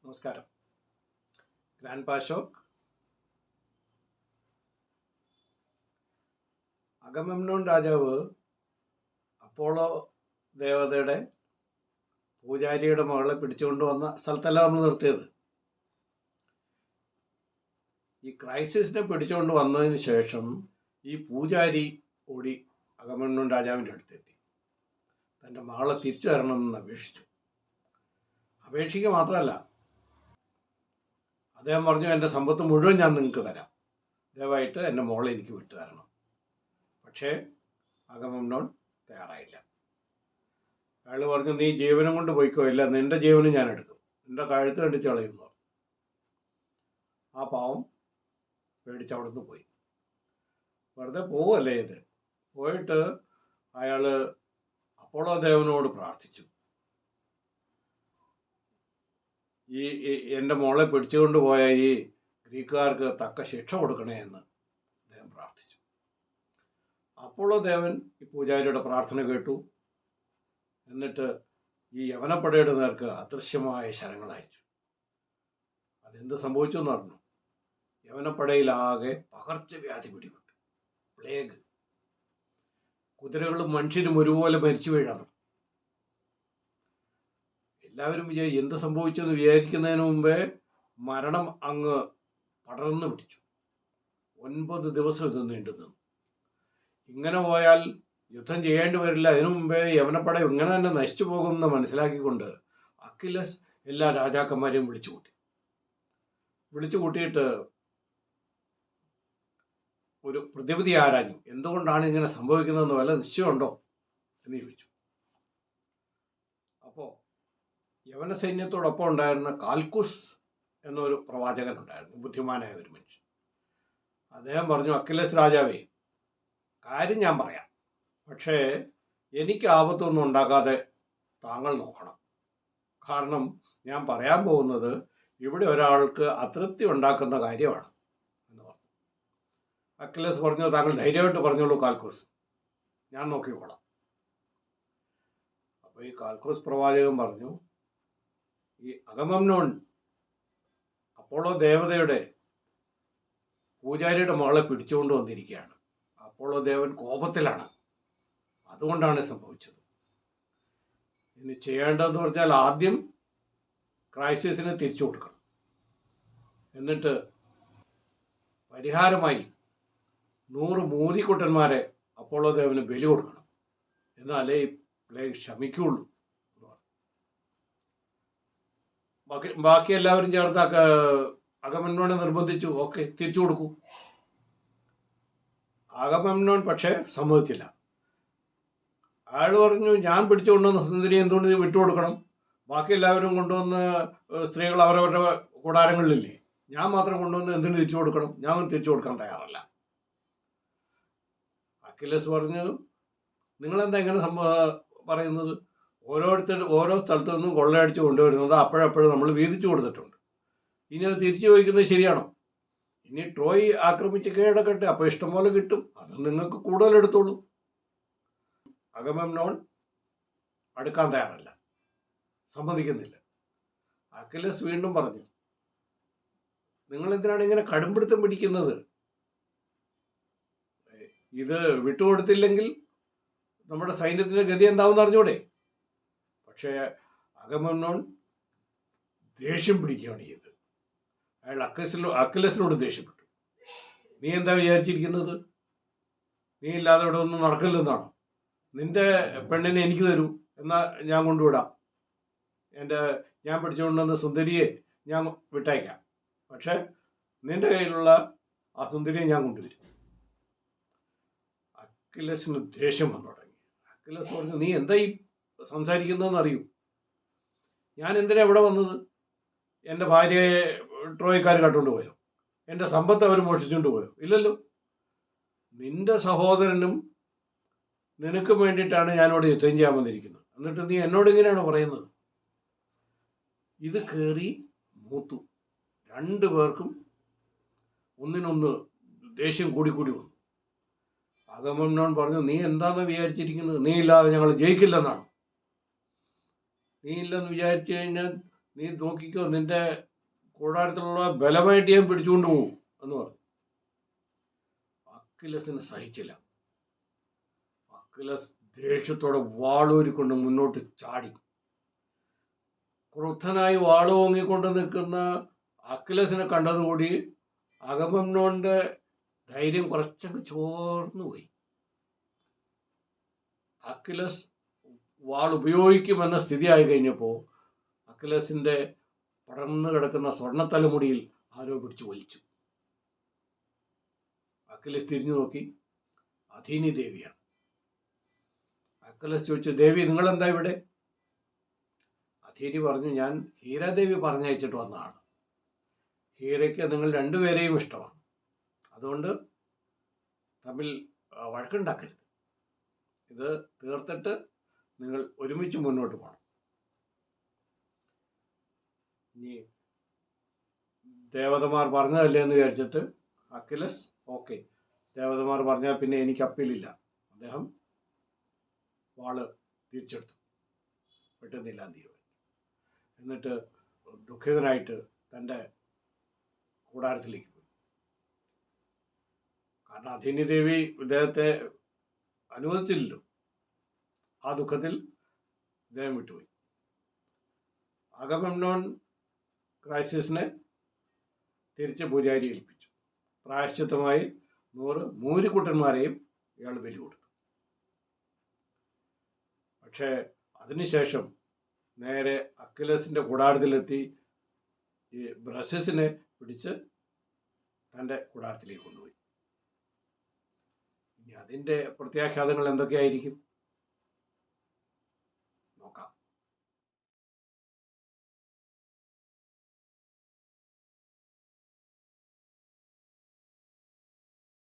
നമസ്കാരം. ഗ്രാൻഡ് പാഷോക്ക് അഗമെമ്നോൻ രാജാവ് അപ്പോളോ ദേവതയുടെ പൂജാരിയുടെ മകളെ പിടിച്ചുകൊണ്ട് വന്ന സ്ഥലത്തല്ല നമ്മൾ നിർത്തിയത്. ഈ ക്രൈസിസിനെ പിടിച്ചുകൊണ്ട് വന്നതിന് ശേഷം ഈ പൂജാരി ഓടി അഗമെമ്നോൻ രാജാവിൻ്റെ അടുത്തെത്തി. തൻ്റെ മകളെ തിരിച്ചു തരണമെന്ന് അപേക്ഷിച്ചു. അപേക്ഷിക്കുക മാത്രമല്ല, അദ്ദേഹം പറഞ്ഞു, എൻ്റെ സമ്പത്ത് മുഴുവൻ ഞാൻ നിങ്ങൾക്ക് തരാം, ദയവായിട്ട് എൻ്റെ മോളെ എനിക്ക് വിട്ടു തരണം. പക്ഷേ അഗമെമ്നോൻ തയ്യാറായില്ല. അയാൾ പറഞ്ഞു, നീ ജീവനം കൊണ്ട് പോയിക്കോ, ഇല്ല നിൻ്റെ ജീവനും ഞാൻ എടുക്കും, നിൻ്റെ കഴുത്ത് കണ്ടിച്ച് കളയുന്നു. ആ പാവം പേടിച്ച് അവിടുന്ന് പോയി. വെറുതെ പോവല്ലേ ഇത്. പോയിട്ട് അയാൾ അപ്പോളോ ദേവനോട് പ്രാർത്ഥിച്ചു, ഈ എൻ്റെ മോളെ പിടിച്ചുകൊണ്ട് പോയ ഈ ഗ്രീക്കുകാർക്ക് തക്ക ശിക്ഷ കൊടുക്കണേ എന്ന് അദ്ദേഹം പ്രാർത്ഥിച്ചു. അപ്പോളോ ദേവൻ ഈ പൂജാരിയുടെ പ്രാർത്ഥന കേട്ടു. എന്നിട്ട് ഈ യവനപ്പടയുടെ നേർക്ക് അദൃശ്യമായ ശരങ്ങൾ അയച്ചു. അതെന്ത് സംഭവിച്ചു എന്ന് പറഞ്ഞു. യവനപ്പടയിലാകെ പകർച്ചവ്യാധി പിടിപെട്ടു, പ്ലേഗ്. കുതിരകളും മനുഷ്യരും ഒരുപോലെ മരിച്ചു വീഴാൻ. എല്ലാവരും എന്ത് സംഭവിച്ചെന്ന് വിചാരിക്കുന്നതിന് മുമ്പേ മരണം അങ്ങ് പടർന്നു പിടിച്ചു. 9 ദിവസം ഇത് നീണ്ടു നിന്നു. ഇങ്ങനെ പോയാൽ യുദ്ധം ചെയ്യേണ്ടി വരില്ല, അതിനു മുമ്പേ യവനപ്പട ഇങ്ങനെ തന്നെ നശിച്ചു പോകുമെന്ന് മനസ്സിലാക്കിക്കൊണ്ട് അക്കിലസ് എല്ലാ രാജാക്കന്മാരെയും വിളിച്ചു കൂട്ടിയിട്ട് ഒരു പ്രതിവിധി ആരാഞ്ഞു. എന്തുകൊണ്ടാണ് ഇങ്ങനെ സംഭവിക്കുന്നതെന്ന് വല്ല നിശ്ചയമുണ്ടോ എന്ന് ചോദിച്ചു. അപ്പോൾ യവന സൈന്യത്തോടൊപ്പം ഉണ്ടായിരുന്ന കാൽക്കുസ് എന്നൊരു പ്രവാചകൻ ഉണ്ടായിരുന്നു, ബുദ്ധിമാനായ ഒരു മനുഷ്യൻ. അദ്ദേഹം പറഞ്ഞു, അക്കിലസ് രാജാവേ, കാര്യം ഞാൻ പറയാം, പക്ഷേ എനിക്ക് ആപത്തൊന്നും ഉണ്ടാക്കാതെ താങ്കൾ നോക്കണം. കാരണം ഞാൻ പറയാൻ പോകുന്നത് ഇവിടെ ഒരാൾക്ക് അതൃപ്തി ഉണ്ടാക്കുന്ന കാര്യമാണ് എന്ന് പറഞ്ഞു. അക്കിലസ് പറഞ്ഞു, താങ്കൾ ധൈര്യമായിട്ട് പറഞ്ഞോളൂ കാൽക്കുസ്, ഞാൻ നോക്കിക്കോളാം. അപ്പോൾ ഈ കാൽക്കുസ് പ്രവാചകൻ പറഞ്ഞു, ഈ അഗമെമ്നോൻ അപ്പോളോ ദേവതയുടെ പൂജാരിയുടെ മകളെ പിടിച്ചുകൊണ്ട് വന്നിരിക്കുകയാണ്. അപ്പോളോ ദേവൻ കോപത്തിലാണ്, അതുകൊണ്ടാണ് സംഭവിച്ചത്. ഇനി ചെയ്യേണ്ടതെന്ന് പറഞ്ഞാൽ ആദ്യം ക്രൈസിസിനെ തിരിച്ചു കൊടുക്കണം, എന്നിട്ട് പരിഹാരമായി 100 മൂരിക്കുട്ടന്മാരെ അപ്പോളോ ദേവന് ബലി കൊടുക്കണം, എന്നാലേ ഈ പ്ലേഗ് ശമിക്കുള്ളൂ. ബാക്കി എല്ലാവരും ചേർത്ത് അഗമെമ്നോനെ നിർബന്ധിച്ചു, ഓക്കെ തിരിച്ചു കൊടുക്കൂ. അഗമെമ്നോൻ പക്ഷേ സമ്മതിച്ചില്ല. അയാൾ പറഞ്ഞു, ഞാൻ പിടിച്ചുകൊണ്ടുവന്ന സുന്ദരി എന്തുകൊണ്ട് ഇത് വിട്ടുകൊടുക്കണം? ബാക്കി എല്ലാവരും കൊണ്ടുവന്ന് സ്ത്രീകൾ അവരവരുടെ കൂടാരങ്ങളിലില്ലേ, ഞാൻ മാത്രം കൊണ്ടുവന്ന് എന്തിനു തിരിച്ചു കൊടുക്കണം? ഞാൻ തിരിച്ചു കൊടുക്കാൻ തയ്യാറല്ല. അക്കിലസ് പറഞ്ഞു, നിങ്ങളെന്താ ഇങ്ങനെ പറയുന്നത്? ഓരോ സ്ഥലത്തു നിന്നും കൊള്ളയടിച്ച് കൊണ്ടുവരുന്നത് അപ്പോഴപ്പോഴും നമ്മൾ വീതിച്ചു കൊടുത്തിട്ടുണ്ട്. ഇനി അത് തിരിച്ചു ചോദിക്കുന്നത് ശരിയാണോ? ഇനി ട്രോയ് ആക്രമിച്ച് കീഴടക്കട്ടെ, അപ്പോൾ ഇഷ്ടംപോലെ കിട്ടും, അത് നിങ്ങൾക്ക് കൂടുതൽ എടുത്തോളൂ. അഗമെമ്നോൻ അടുക്കാൻ തയ്യാറല്ല, സമ്മതിക്കുന്നില്ല. അക്കിലസ് വീണ്ടും പറഞ്ഞു, നിങ്ങൾ എന്തിനാണ് ഇങ്ങനെ കടുംപിടുത്തം പിടിക്കുന്നത്? ഇത് വിട്ടുകൊടുത്തില്ലെങ്കിൽ നമ്മുടെ സൈന്യത്തിൻ്റെ ഗതി എന്താവെന്ന് അറിഞ്ഞൂടെ? പക്ഷേ അഗമെമ്നോൻ ദേഷ്യം പിടിക്കുകയാണ് ചെയ്തത്. അയാൾ അക്കിലസിനോട് ദേഷ്യപ്പെട്ടു. നീ എന്താ വിചാരിച്ചിരിക്കുന്നത്? നീ ഇല്ലാതെ ഇവിടെ ഒന്നും നടക്കില്ലെന്നാണോ? നിന്റെ പെണ്ണിനെ എനിക്ക് തരൂ, എന്നാൽ ഞാൻ കൊണ്ടുവിടാം. ഞാൻ പിടിച്ചുകൊണ്ടുവന്ന സുന്ദരിയെ ഞാൻ വിട്ടയക്കാം, പക്ഷെ നിന്റെ കയ്യിലുള്ള ആ സുന്ദരിയെ ഞാൻ കൊണ്ടുവരും. അക്കിലസിന് ദേഷ്യം വന്നു തുടങ്ങി. അക്കിലസ് പറഞ്ഞു, നീ എന്താ ഈ സംസാരിക്കുന്നതെന്ന് അറിയൂ? ഞാൻ എന്തിനാ ഇവിടെ വന്നത്? എൻ്റെ ഭാര്യയെ ട്രോയ്ക്കാർ കട്ടുകൊണ്ട് പോയോ? എൻ്റെ സമ്പത്ത് അവർ മോഷിച്ചുകൊണ്ട് പോയോ? ഇല്ലല്ലോ. നിന്റെ സഹോദരനും നിനക്ക് വേണ്ടിയിട്ടാണ് ഞാനിവിടെ യുദ്ധം ചെയ്യാൻ വന്നിരിക്കുന്നത്, എന്നിട്ട് നീ എന്നോട് ഇങ്ങനെയാണോ പറയുന്നത്? ഇത് കയറി മൂത്തു. 2 പേർക്കും ഒന്നിനൊന്ന് ദേഷ്യം കൂടിക്കൂടി വന്നു. അഗമെമ്നോൻ പറഞ്ഞു, നീ എന്താണെന്ന് വിചാരിച്ചിരിക്കുന്നത്? നീ ഇല്ലാതെ ഞങ്ങൾ ജയിക്കില്ലെന്നാണ്. നീ ഇല്ലെന്ന് വിചാരിച്ചു കഴിഞ്ഞാൽ നീ നോക്കിക്കോ, നിന്റെ കൂടാരത്തിലുള്ള ബലമായിട്ട് ഞാൻ പിടിച്ചുകൊണ്ട് പോകും എന്ന് പറഞ്ഞു. അക്കിലസിന് സഹിച്ചില്ല. അക്കിലസ് ദേഷ്യത്തോടെ വാളൂരിക്കൊണ്ട് മുന്നോട്ട് ചാടി. ക്രുദ്ധനായി വാള് ഓങ്ങിക്കൊണ്ട് നിൽക്കുന്ന അക്കിലസിനെ കണ്ടതുകൂടി അഗമെമ്നോന്റെ ധൈര്യം കുറച്ചൊക്കെ ചോർന്നു പോയി. അക്കിലസ് വാൾ ഉപയോഗിക്കുമെന്ന സ്ഥിതിയായി കഴിഞ്ഞപ്പോൾ അക്കിലസിന്റെ പടർന്നു കിടക്കുന്ന സ്വർണ്ണത്തലമുടിയിൽ ആരോ പിടിച്ചു വലിച്ചു. അക്കിലസ് തിരിഞ്ഞു നോക്കി, അഥീനി ദേവിയാണ്. അക്കിലസ് ചോദിച്ചു, ദേവി നിങ്ങളെന്താ ഇവിടെ? അഥീനി പറഞ്ഞു, ഞാൻ ഹീരാദേവി പറഞ്ഞയച്ചിട്ട് വന്നതാണ്. ഹീരയ്ക്ക് നിങ്ങൾ രണ്ടുപേരെയും ഇഷ്ടമാണ്, അതുകൊണ്ട് തമ്മിൽ വഴക്കുണ്ടാക്കരുത്. ഇത് തീർത്തിട്ട് നിങ്ങൾ ഒരുമിച്ച് മുന്നോട്ട് പോകണം. ഇനി ദേവതമാർ പറഞ്ഞതല്ലേ എന്ന് വിചാരിച്ചിട്ട് അക്കിലസ് ഓക്കെ, ദേവതമാർ പറഞ്ഞാൽ പിന്നെ എനിക്ക് അപ്പീലില്ല. അദ്ദേഹം വാള് തിരിച്ചെടുത്തു, പെട്ടെന്നില്ല തീരുമാനിച്ചു. എന്നിട്ട് ദുഃഖിതനായിട്ട് തൻ്റെ കൂടാരത്തിലേക്ക് പോയി. കാരണം അഥീനി ദേവി ഇദ്ദേഹത്തെ അനുവദിച്ചില്ലല്ലോ. ആ ദുഃഖത്തിൽ ഇദ്ദേഹം വിട്ടുപോയി. അഗമെമ്നോൻ ക്രൈസിസിനെ തിരിച്ച് പൂജാരി ഏൽപ്പിച്ചു. പ്രായശ്ചിത്തമായി 100 മൂരിക്കുട്ടന്മാരെയും ഇയാൾ ബലി കൊടുത്തു. പക്ഷേ അതിനുശേഷം നേരെ അക്കിലസിൻ്റെ കൂടാരത്തിലെത്തി ഈ ബ്രസസിനെ പിടിച്ച് തൻ്റെ കൂടാരത്തിലേക്ക് കൊണ്ടുപോയി. ഇനി അതിൻ്റെ പ്രത്യാഘാതങ്ങൾ എന്തൊക്കെയായിരിക്കും നോക്കാം.